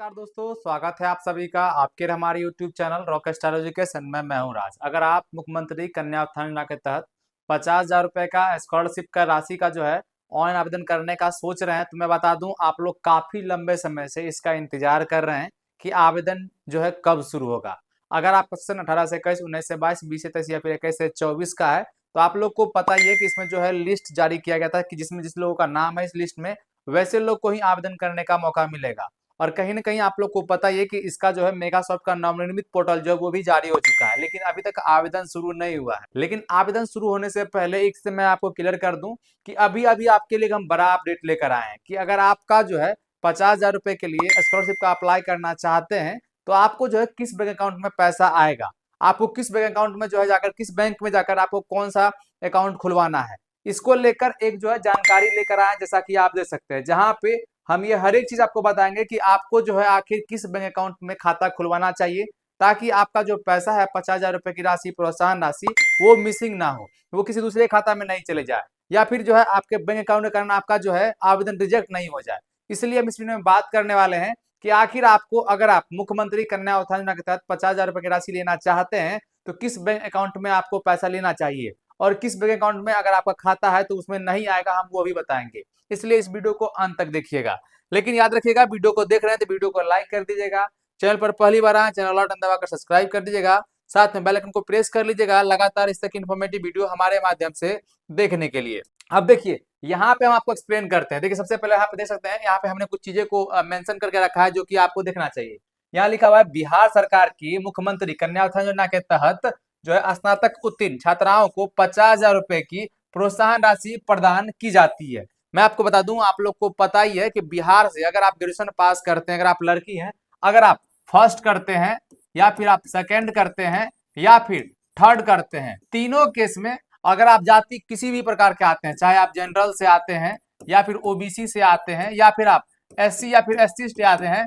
नमस्कार दोस्तों, स्वागत है आप सभी का आपके हमारे YouTube channel rock star education में। मैं हूं राज। अगर आप मुख्यमंत्री कन्या उत्थान योजना के तहत 50,000 रुपए का स्कॉलरशिप का राशि का जो है ऑनलाइन आवेदन करने का सोच रहे हैं, तो मैं बता दूं आप लोग काफी लंबे समय से इसका इंतजार कर रहे हैं कि आवेदन जो है कब शुरू होगा। अगर आप सन 18 से 21, 19 से 22, 20 से 23 या फिर 21 से 24 का है, तो आप लोग को पता ही है कि इसमें जो है लिस्ट जारी किया गया था कि जिसमें जिस लोगों का नाम है इस लिस्ट में, वैसे लोग को ही आवेदन करने का मौका मिलेगा। और कहीं ना कहीं आप लोग को पता ही है कि इसका जो है मेगासॉफ्ट का नवनिर्मित पोर्टल जो है वो भी जारी हो चुका है, लेकिन अभी तक आवेदन शुरू नहीं हुआ है। लेकिन आवेदन शुरू होने से पहले एक से मैं आपको क्लियर कर दूं कि अभी अभी आपके लिए हम बड़ा अपडेट लेकर आए हैं कि अगर आपका जो है 50,000 रुपए के लिए स्कॉलरशिप का अप्लाई करना चाहते हैं, तो आपको जो है किस बैंक अकाउंट में पैसा आएगा, आपको किस बैंक अकाउंट में जो है जाकर, किस बैंक में जाकर आपको कौन सा अकाउंट खुलवाना है, इसको लेकर एक जो है जानकारी लेकर आए, जैसा कि आप देख सकते हैं। जहां पे हम ये हर एक चीज आपको बताएंगे कि आपको जो है आखिर किस बैंक अकाउंट में खाता खुलवाना चाहिए, ताकि आपका जो पैसा है 50,000 रुपए की राशि, प्रोत्साहन राशि, वो मिसिंग ना हो, वो किसी दूसरे खाता में नहीं चले जाए, या फिर जो है आपके बैंक अकाउंट के कारण आपका जो है आवेदन रिजेक्ट नहीं हो जाए। इसलिए हम इस वीडियो में बात करने वाले हैं कि आखिर आपको, अगर आप मुख्यमंत्री कन्या उत्थान योजना के तहत 50,000 रुपए की राशि लेना चाहते हैं, तो किस बैंक अकाउंट में आपको पैसा लेना चाहिए, और किस बैंक अकाउंट में अगर आपका खाता है तो उसमें नहीं आएगा, हम वो भी बताएंगे। इसलिए इस वीडियो को अंत तक देखिएगा। लेकिन याद रखिएगा, वीडियो को देख रहे हैं तो वीडियो को लाइक कर दीजिएगा, चैनल पर पहली बार आए चैनल बटन दबाकर सब्सक्राइब कर दीजिएगा, साथ में बेल आइकन को प्रेस कर लीजिएगा लगातार इस तक इन्फॉर्मेटिव वीडियो हमारे माध्यम से देखने के लिए। अब देखिए, यहाँ पे हम आपको एक्सप्लेन करते हैं। देखिए, सबसे पहले यहाँ पे देख सकते हैं, यहाँ पे हमने कुछ चीजें को मेंशन करके रखा है जो कि आपको देखना चाहिए। यहाँ लिखा हुआ है, बिहार सरकार की मुख्यमंत्री कन्या उत्थान योजना के तहत जो है स्नातक उत्तीर्ण छात्राओं को 50,000 रुपए की प्रोत्साहन राशि प्रदान की जाती है। मैं आपको बता दूं, आप लोग को पता ही है कि बिहार से अगर आप ग्रेजुएशन पास करते हैं, अगर आप लड़की हैं, अगर आप फर्स्ट करते हैं, या फिर आप सेकंड करते हैं, या फिर थर्ड करते हैं, तीनों केस में अगर आप जाति किसी भी प्रकार के आते हैं, चाहे आप जनरल से आते हैं, या फिर ओबीसी से आते हैं, या फिर आप एससी या फिर एसटी से आते हैं,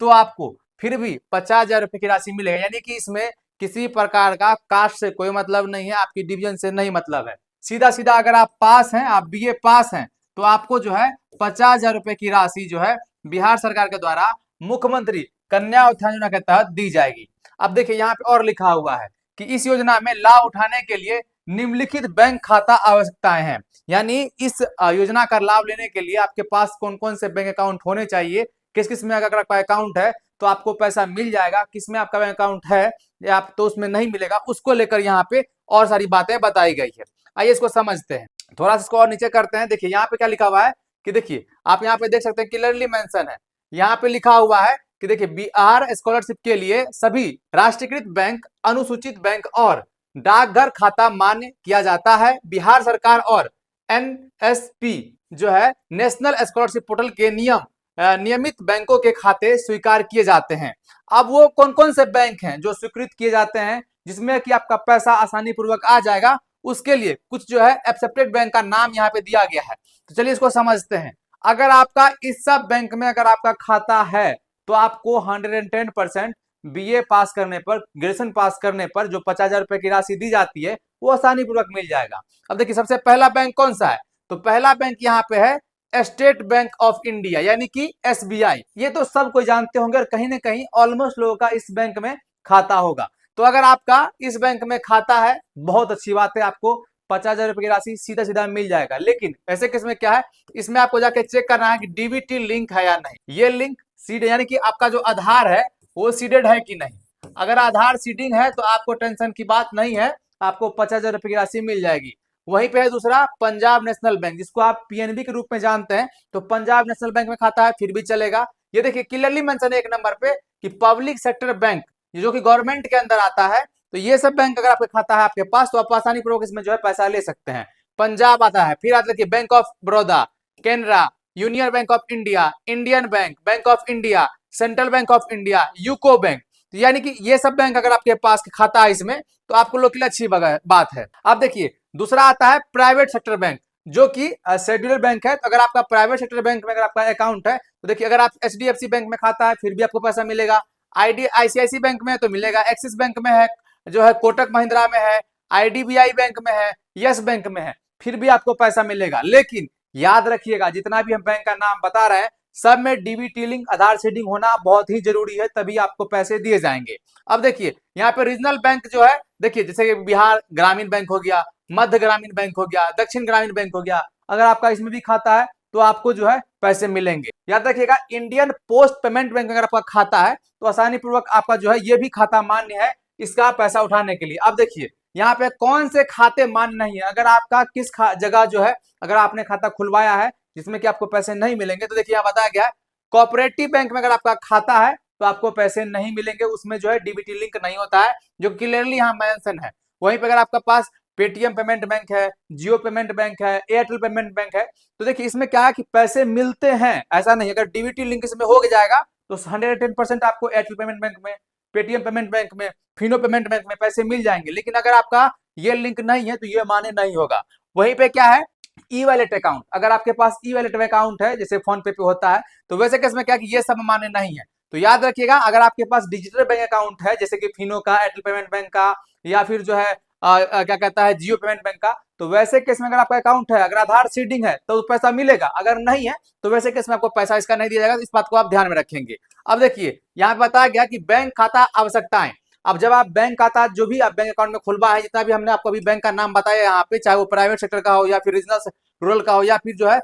तो आपको फिर भी 50,000 रुपए की राशि मिलेगा। यानी कि इसमें किसी प्रकार का कास्ट से कोई मतलब नहीं है, आपकी डिवीजन से नहीं मतलब है। सीधा सीधा अगर आप पास हैं, आप बीए पास हैं, तो आपको जो है 50,000 रुपए की राशि जो है बिहार सरकार के द्वारा मुख्यमंत्री कन्या उत्थान योजना के तहत दी जाएगी। अब देखिए, यहाँ पे और लिखा हुआ है कि इस योजना में लाभ उठाने के लिए निम्नलिखित बैंक खाता आवश्यकताएं हैं। यानी इस योजना का लाभ लेने के लिए आपके पास कौन कौन से बैंक अकाउंट होने चाहिए, किस किस में अगर आपका अकाउंट है तो आपको पैसा मिल जाएगा, किसमें आपका बैंक अकाउंट है या तो उसमें नहीं मिलेगा, उसको लेकर यहाँ पे और सारी बातें बताई गई है। आइए इसको समझते हैं। थोड़ा सा इसको और नीचे करते हैं। देखिए, यहाँ पे क्या लिखा हुआ है कि देखिए, आप यहाँ पे देख सकते हैं, क्लियरली मेंशन है, यहाँ पे लिखा हुआ है कि देखिए, बिहार स्कॉलरशिप के लिए सभी राष्ट्रीयकृत बैंक, अनुसूचित बैंक और डाकघर खाता मान्य किया जाता है। बिहार सरकार और एनएसपी जो है नेशनल स्कॉलरशिप पोर्टल के नियमित बैंकों के खाते स्वीकार किए जाते हैं। अब वो कौन कौन से बैंक हैं जो स्वीकृत किए जाते हैं, जिसमें कि आपका पैसा आसानी पूर्वक आ जाएगा, उसके लिए कुछ जो है एक्सेप्टेड बैंक का नाम यहाँ पे दिया गया है। तो चलिए इसको समझते हैं। अगर आपका इस सब बैंक में अगर आपका खाता है, तो आपको 110% बीए पास करने पर, ग्रेजुएशन पास करने पर जो 50,000 रुपए की राशि दी जाती है वो आसानी पूर्वक मिल जाएगा। अब देखिए, सबसे पहला बैंक कौन सा है, तो पहला बैंक यहाँ पे है स्टेट बैंक ऑफ इंडिया, यानी कि एसबीआई। ये तो सब कोई जानते होंगे, और कहीं ना कहीं ऑलमोस्ट लोगों का इस बैंक में खाता होगा। तो अगर आपका इस बैंक में खाता है, बहुत अच्छी बात है, आपको 50,000 रुपए की राशि सीधा सीधा मिल जाएगा। लेकिन ऐसे केस में क्या है, इसमें आपको जाके चेक करना है कि डीबीटी लिंक है या नहीं। ये लिंक सीड, यानी कि आपका जो आधार है वो सीडेड है कि नहीं। अगर आधार सीडिंग है तो आपको टेंशन की बात नहीं है, आपको 50,000 रुपए की राशि मिल जाएगी। वहीं पे है दूसरा पंजाब नेशनल बैंक, जिसको आप पीएनबी के रूप में जानते हैं, तो पंजाब नेशनल बैंक में खाता है फिर भी चलेगा। ये देखिए, क्लियरली मेंशन है एक नंबर पे कि पब्लिक सेक्टर बैंक, जो कि गवर्नमेंट के अंदर आता है। तो ये सब बैंक अगर आपका खाता है आपके पास, तो आप आसानी पूर्वक इसमें जो है पैसा ले सकते हैं। पंजाब आता है, फिर आता है bank of Baroda, Canara, union bank of India, Indian bank, bank of India, central bank of India, UCO bank. तो यानी कि ये सब बैंक अगर आपके पास खाता है इसमें, तो आपको लोग के लिए अच्छी बात है। अब देखिए, दूसरा आता है प्राइवेट सेक्टर बैंक, जो कि शेड्यूल्ड बैंक है। तो अगर आपका प्राइवेट सेक्टर बैंक में अगर आपका अकाउंट है, तो देखिए, अगर आप एचडीएफसी बैंक में खाता है फिर भी आपको पैसा मिलेगा, आईसीआईसी बैंक में तो मिलेगा, एक्सिस बैंक में है, जो है कोटक महिंद्रा में है, आईडीबीआई बैंक में है, यस बैंक में है, फिर भी आपको पैसा मिलेगा। लेकिन याद रखिएगा, जितना भी हम बैंक का नाम बता रहे हैं, सब में डीबीटी लिंक आधार सीडिंग होना बहुत ही जरूरी है, तभी आपको पैसे दिए जाएंगे। अब देखिए यहाँ पे रीजनल बैंक जो है, देखिए जैसे कि बिहार ग्रामीण बैंक हो गया, मध्य ग्रामीण बैंक हो गया, दक्षिण ग्रामीण बैंक हो गया, अगर आपका इसमें भी खाता है तो आपको जो है पैसे मिलेंगे। याद रखिएगा इंडियन पोस्ट पेमेंट बैंक अगर आपका खाता है तो आसानी पूर्वक आपका जो है ये भी खाता मान्य है इसका पैसा उठाने के लिए। अब देखिए यहाँ पे कौन से खाते मान्य नहीं है, अगर आपका किस जगह जो है अगर आपने खाता खुलवाया है जिसमें कि आपको पैसे नहीं मिलेंगे, तो देखिए यहाँ बताया गया है कोऑपरेटिव बैंक में अगर आपका खाता है तो आपको पैसे नहीं मिलेंगे, उसमें जो है डीबीटी लिंक नहीं होता है, जो क्लियरली यहाँ मेंशन है। वहीं पे अगर आपका पास पेटीएम पेमेंट बैंक है, जियो पेमेंट बैंक है, एयरटेल पेमेंट बैंक है, तो देखिए इसमें क्या है कि पैसे मिलते हैं, ऐसा नहीं। अगर डीबीटी लिंक इसमें हो जाएगा तो 110% आपको एयरटेल पेमेंट बैंक में, पेटीएम पेमेंट बैंक में, फिनो पेमेंट बैंक में पैसे मिल जाएंगे। लेकिन अगर आपका ये लिंक नहीं है तो ये मान्य नहीं होगा। वहीं पे क्या है ई वैलेट अकाउंट, अगर आपके पास ई वैलेट अकाउंट है जैसे फोन पे होता है, तो वैसे केस में क्या कि ये सब मान्य नहीं है। तो याद रखिएगा अगर आपके पास डिजिटल बैंक अकाउंट है जैसे कि फिनो का, एयरटेल पेमेंट बैंक का, या फिर जो है क्या कहता है जियो पेमेंट बैंक का, तो वैसे केस में अगर आपका अकाउंट है, अगर आधार सीडिंग है तो पैसा मिलेगा, अगर नहीं है तो वैसे केस में आपको पैसा इसका नहीं दिया जाएगा। तो इस बात को आप ध्यान में रखेंगे। अब देखिए यहाँ पे बताया गया कि बैंक खाता आवश्यकताएं। अब जब आप बैंक खाता जो भी आप बैंक अकाउंट में खुलवा है, जितना भी हमने आपको अभी बैंक का नाम बताया यहाँ पे, चाहे वो प्राइवेट सेक्टर का हो या फिर रीजनल रूरल का हो या फिर जो है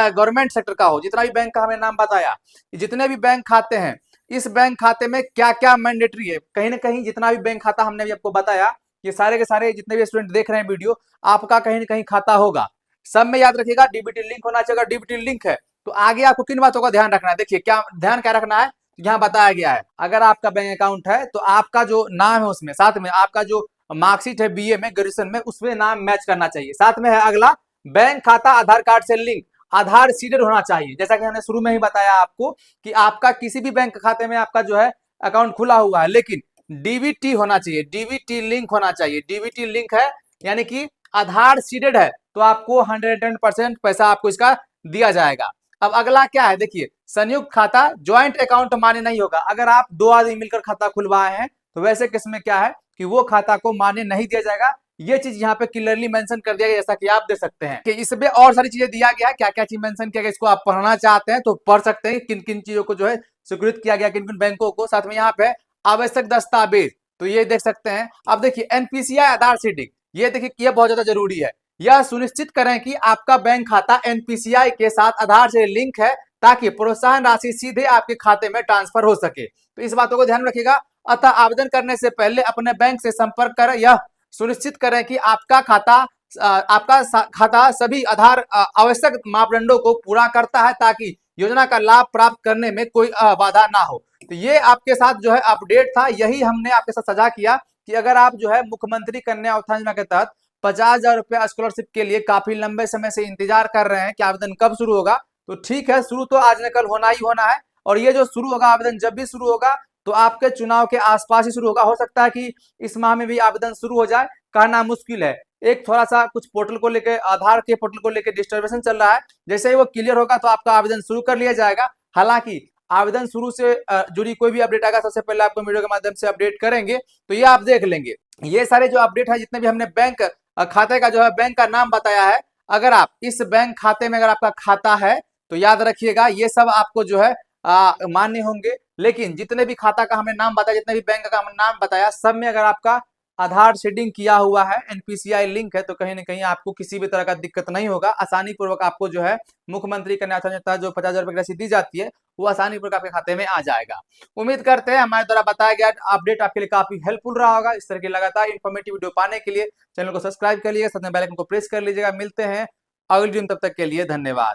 गवर्नमेंट सेक्टर का हो, जितना भी बैंक का हमने नाम बताया, जितने भी बैंक खाते हैं, इस बैंक खाते में क्या क्या मैंडेटरी है, कहीं ना कहीं जितना भी बैंक खाता हमने भी आपको बताया, ये सारे के सारे जितने भी स्टूडेंट देख रहे हैं वीडियो, आपका कहीं ना कहीं खाता होगा। सब में याद रखिएगा डीबीटी लिंक होना चाहिए। अगर डीबीटी लिंक है तो आगे आपको किन बातों का ध्यान रखना है, देखिए क्या ध्यान क्या रखना है, यहाँ बताया गया है अगर आपका बैंक अकाउंट है तो आपका जो नाम है उसमें साथ में आपका जो मार्कशीट है बीए में, ग्रेजुएशन में, उसमें नाम मैच करना चाहिए। साथ में है अगला बैंक खाता आधार कार्ड से लिंक, आधार सीडेड होना चाहिए। जैसा कि हमने शुरू में ही बताया आपको कि आपका किसी भी बैंक खाते में आपका जो है अकाउंट खुला हुआ है, लेकिन डीबीटी होना चाहिए, डीबीटी लिंक होना चाहिए। डीबीटी लिंक है यानी कि आधार सीडेड है तो आपको 110% पैसा आपको इसका दिया जाएगा। अब अगला क्या है, देखिए संयुक्त खाता ज्वाइंट अकाउंट मान्य नहीं होगा। अगर आप दो आदमी मिलकर खाता खुलवाए हैं तो वैसे केस में क्या है कि वो खाता को मान्य नहीं दिया जाएगा। ये चीज यहाँ पे क्लियरली मेंशन कर दिया गया, जैसा कि आप देख सकते हैं कि इसमें और सारी चीजें दिया गया है, क्या क्या चीज मेंशन किया गया, इसको आप पढ़ना चाहते हैं तो पढ़ सकते हैं किन किन चीजों को जो है स्वीकृत किया गया, किन किन बैंकों को। साथ में यहाँ पे आवश्यक दस्तावेज तो ये देख सकते हैं। अब देखिए एनपीसीआई आधार सीडिंग, ये देखिए ये बहुत ज्यादा जरूरी है। यह सुनिश्चित करें कि आपका बैंक खाता एनपीसीआई के साथ आधार से लिंक है ताकि प्रोत्साहन राशि सीधे आपके खाते में ट्रांसफर हो सके। तो इस बातों को ध्यान रखिएगा। अतः आवेदन करने से पहले अपने बैंक से संपर्क कर यह सुनिश्चित करें कि आपका खाता सभी आधार आवश्यक मापदंडों को पूरा करता है ताकि योजना का लाभ प्राप्त करने में कोई बाधा ना हो। तो ये आपके साथ जो है अपडेट था, यही हमने आपके साथ साझा किया कि अगर आप जो है मुख्यमंत्री कन्या उत्थान योजना के तहत 50,000 रुपया स्कॉलरशिप के लिए काफी लंबे समय से इंतजार कर रहे हैं कि आवेदन कब शुरू होगा, तो ठीक है, शुरू तो आज न कल होना ही होना है। और ये जो शुरू होगा आवेदन, जब भी शुरू होगा तो आपके चुनाव के आसपास ही शुरू होगा। हो सकता है कि इस माह में भी आवेदन शुरू हो जाए, कहना मुश्किल है। एक थोड़ा सा कुछ पोर्टल को लेकर, आधार के पोर्टल को लेकर डिस्टर्बेंस चल रहा है, जैसे ही वो क्लियर होगा तो आपका आवेदन शुरू कर लिया जाएगा। हालांकि आवेदन शुरू से जुड़ी कोई भी अपडेट आएगा सबसे पहले आपको वीडियो के माध्यम से अपडेट करेंगे, तो ये आप देख लेंगे। ये सारे जो अपडेट है, जितने भी हमने बैंक खाते का जो है बैंक का नाम बताया है, अगर आप इस बैंक खाते में अगर आपका खाता है तो याद रखिएगा ये सब आपको जो है मान्य होंगे। लेकिन जितने भी खाता का हमें नाम बताया, जितने भी बैंक का हमने नाम बताया, सब में अगर आपका आधार सीडिंग किया हुआ है, एनपीसीआई लिंक है, तो कहीं ना कहीं आपको किसी भी तरह का दिक्कत नहीं होगा। आसानी पूर्वक आपको जो है मुख्यमंत्री कन्या उत्थान योजना जो 50,000 रुपए की राशि दी जाती है वो आसानी पूर्वक आपके खाते में आ जाएगा। उम्मीद करते हैं हमारे द्वारा बताया गया अपडेट आपके लिए काफी हेल्पफुल रहा होगा। इस तरह की लगातार इन्फॉर्मेटिव वीडियो पाने के लिए चैनल को सब्सक्राइब कर लीजिएगा, साथ में बेल आइकन को प्रेस कर लीजिएगा। मिलते हैं अगली वीडियो में, तब तक के लिए धन्यवाद।